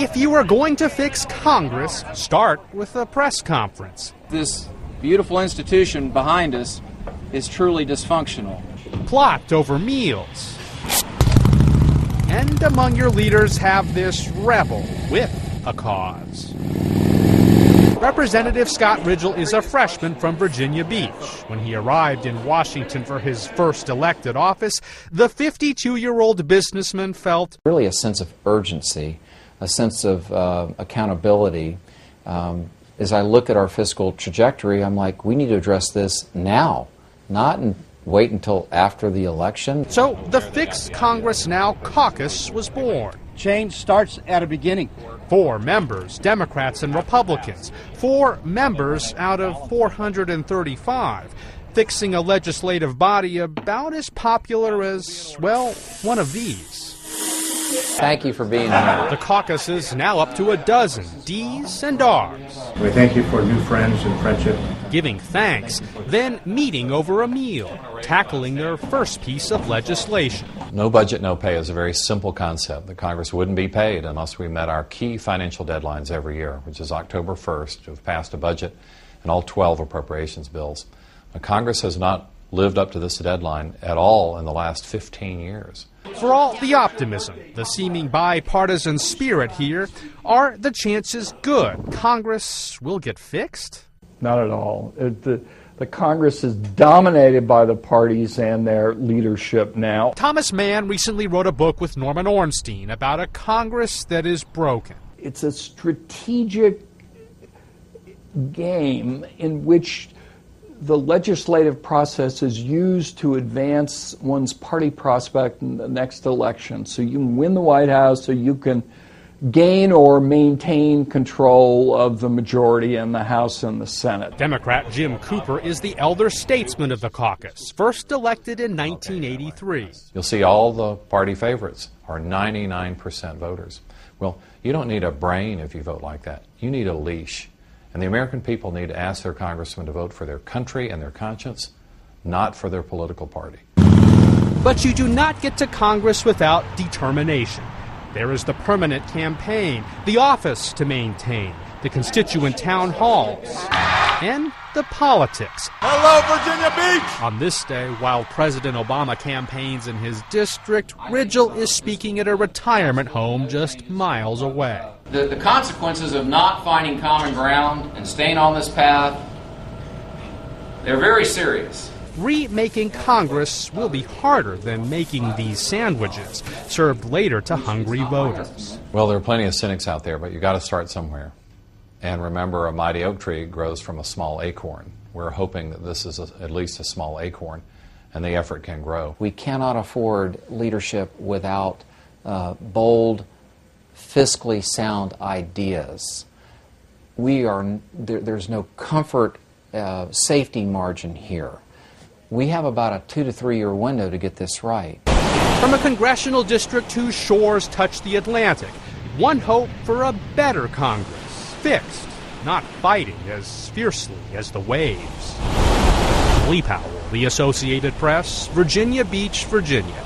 If you are going to fix Congress, start with a press conference. This beautiful institution behind us is truly dysfunctional. Plot over meals. And among your leaders have this rebel with a cause. Representative Scott Ridgel is a freshman from Virginia Beach. When he arrived in Washington for his first elected office, the 52-year-old businessman felt really a sense of urgency, a sense of accountability. As I look at our fiscal trajectory, I'm like, we need to address this now, not wait until after the election. So the Fix Congress Now caucus was born. Change starts at a beginning. 4 members, Democrats and Republicans. 4 members out of 435. Fixing a legislative body about as popular as, well, one of these. Thank you for being here. The caucus is now up to a dozen D's and R's. We thank you for new friends and friendship. Giving thanks, then meeting over a meal, tackling their first piece of legislation. No budget, no pay is a very simple concept. The Congress wouldn't be paid unless we met our key financial deadlines every year, which is October 1st to have passed a budget and all 12 appropriations bills. Now, Congress has not lived up to this deadline at all in the last 15 years. For all the optimism, the seeming bipartisan spirit here, are the chances good Congress will get fixed? Not at all. The Congress is dominated by the parties and their leadership now. Thomas Mann recently wrote a book with Norman Ornstein about a Congress that is broken. It's a strategic game in which the legislative process is used to advance one's party prospect in the next election. So you can win the White House, so you can gain or maintain control of the majority in the House and the Senate. Democrat Jim Cooper is the elder statesman of the caucus, first elected in 1983. You'll see all the party favorites are 99% voters. Well, you don't need a brain if you vote like that. You need a leash. And the American people need to ask their congressmen to vote for their country and their conscience, not for their political party. But you do not get to Congress without determination. There is the permanent campaign, the office to maintain, the constituent town halls, and the politics. Hello, Virginia Beach! On this day, while President Obama campaigns in his district, Ridgel is speaking at a retirement home just miles away. The consequences of not finding common ground and staying on this path, they're very serious. Remaking Congress will be harder than making these sandwiches, served later to hungry voters. Well, there are plenty of cynics out there, but you've got to start somewhere. And remember, a mighty oak tree grows from a small acorn. We're hoping that this is at least a small acorn, and the effort can grow. We cannot afford leadership without bold, fiscally sound ideas. There's no comfort, safety margin here. We have about a 2 to 3 year window to get this right. From a congressional district whose shores touch the Atlantic, one hope for a better Congress, fixed, not fighting as fiercely as the waves. Lee Powell, The Associated Press, Virginia Beach, Virginia.